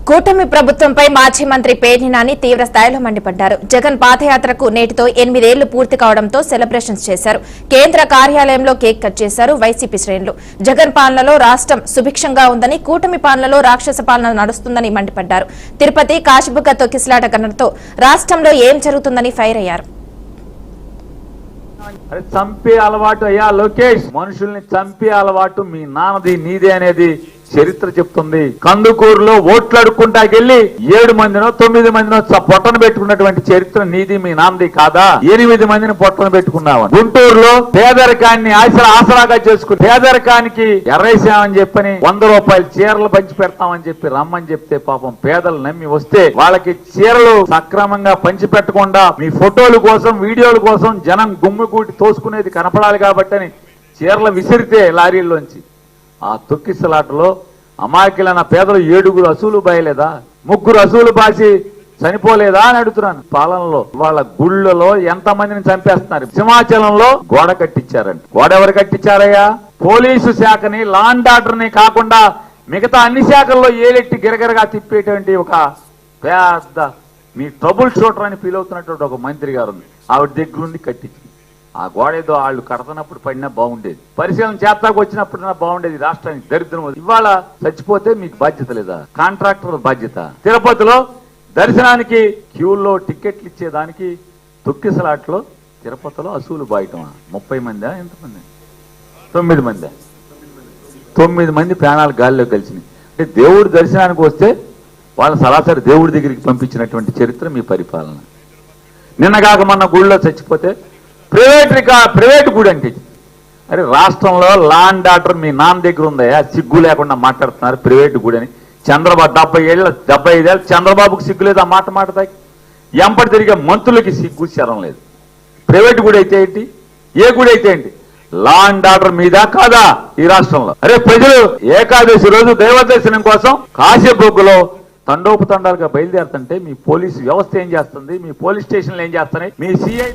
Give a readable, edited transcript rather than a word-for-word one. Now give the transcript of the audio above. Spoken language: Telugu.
కూటమి ప్రభుత్వంపై మాజీ మంత్రి పేర్ని నాని తీవ్ర స్థాయిలో మండిపడ్డారు. జగన్ పాదయాత్రకు నేటితో 8 ఏళ్లు పూర్తి కావడంతో సెలబ్రేషన్స్ చేశారు. కేంద్ర కార్యాలయంలో కేక్ కట్ చేశారు వైసీపీ శ్రేణులు. జగన్ పాలనలో రాష్ట్రం సుభిక్షంగా ఉందని, కూటమి పాలనలో రాక్షస పాలన నడుస్తుందని మండిపడ్డారు. తిరుపతి కాశీబుగ్గ తొక్కిసలాట ఘటనతో రాష్ట్రంలో ఏం జరుగుతుందని ఫైర్ అయ్యారు. చంపే అలవాటు అయ్యా లోకేష్, మనుషుల్ని చంపే అలవాటు మీ నాన్నది నీదే అనేది చరిత్ర చెప్తుంది. కందుకూరులో ఓట్లు అడుక్కుంటాకెళ్లి 7 మందినో 9 మందినో పొట్టన పెట్టుకున్నటువంటి చరిత్ర నీది మీ నాన్నది కాదా? 8 మందిని పొట్టన పెట్టుకున్నావు. గుంటూరులో పేదరికాన్ని ఆసరాగా చేసుకుని పేదరికానికి ఎర్రేసామని చెప్పని 100 రూపాయల చీరలు పంచి పెడతామని చెప్పి రమ్మని చెప్తే పాపం పేదలు నమ్మి వస్తే వాళ్ళకి చీరలు సక్రమంగా పంచి పెట్టకుండా మీ ఫోటోల కోసం వీడియోల కోసం జనం గుమ్మిగూటి తోసుకునేది కనపడాలి కాబట్టి అని చీరలు విసిరితే లారీల్లోంచి ఆ తొక్కిసలాటలో అమాయకులైన పేదలు 7 అసూలు బాయలేదా? 3 అసూలు బాసి చనిపోలేదా అని అడుగుతున్నాను. పాలనలో వాళ్ళ గుళ్ళలో ఎంతమందిని చంపేస్తున్నారు. సింహాచలంలో గోడ కట్టించారంట. గోడ ఎవరు కట్టించారయ్యా? పోలీసు శాఖని, లా అండ్ ఆర్డర్ ని కాకుండా మిగతా అన్ని శాఖల్లో ఏలెట్టి గిరగిరగా తిప్పేటువంటి ఒక పెద్ద మీ ట్రబుల్ షూటర్ అని ఫీల్ అవుతున్నటువంటి ఒక మంత్రి గారు ఉంది. ఆవిడ దగ్గరుండి కట్టించింది. ఆ గోడ ఏదో వాళ్ళు కడుతున్నప్పుడు పడినా బాగుండేది, పరిశీలన చేస్తాకు వచ్చినప్పుడు బాగుండేది. రాష్ట్రానికి దరిద్రం. ఇవాళ చచ్చిపోతే మీకు బాధ్యత లేదా? కాంట్రాక్టర్ బాధ్యత. తిరుపతిలో దర్శనానికి క్యూల్లో టికెట్లు ఇచ్చేదానికి తొక్కిసలాట్లో తిరుపతిలో అసూలు బాయటమా? 30 మందా? ఎంతమంది? 9 మంది. 9 మంది ప్రాణాలు గాలిలో కలిసినాయి. అంటే దేవుడి దర్శనానికి వస్తే వాళ్ళ సరాసరి దేవుడి దగ్గరికి పంపించినటువంటి చరిత్ర మీ పరిపాలన. నిన్నగాక మొన్న గుడిలో చచ్చిపోతే ప్రైవేట్ గుడి అంటే అరే రాష్ట్రంలో లా అండ్ ఆర్డర్ మీ నాన్న దగ్గర ఉందయా? సిగ్గు లేకుండా మాట్లాడుతున్నారు ప్రైవేట్ గుడి అని. చంద్రబాబు 75 ఏళ్ళు చంద్రబాబుకి సిగ్గు లేదు ఆ మాట మాట్లాడతాయి. ఎంపటి తిరిగే మంత్రులకి సిగ్గు శరం లేదు. ప్రైవేట్ గుడి అయితే ఏంటి, ఏ గుడి అయితే ఏంటి? లా అండ్ ఆర్డర్ మీద కాదా ఈ రాష్ట్రంలో? అరే ప్రజలు ఏకాదశి రోజు దైవ దర్శనం కోసం కాశీబుగ్గలో తండోపతండాలుగా బయలుదేరుతుంటే మీ పోలీసు వ్యవస్థ ఏం చేస్తుంది? మీ పోలీస్ స్టేషన్లు ఏం చేస్తున్నాయి? మీ సిఐ